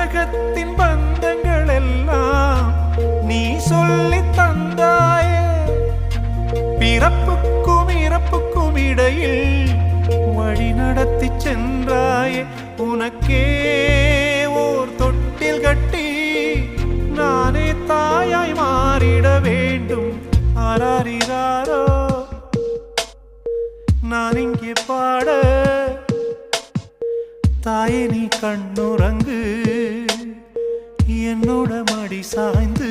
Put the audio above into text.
உலகத்தின் பந்தங்கள் எல்லாம் நீ சொல்லி தந்தாயே. பிறப்புக்கும் இறப்புக்கும் இடையில் வழி நடத்தி சென்றாயே. உனக்கே ஓர் தொட்டில் கட்டி நானே தாயாய் மாறிட வேண்டும். ஆராரிராரோ நான் இங்கே பாட, தாயே நீ கண்ணுறங்கு என்னோட மடி சாய்ந்து.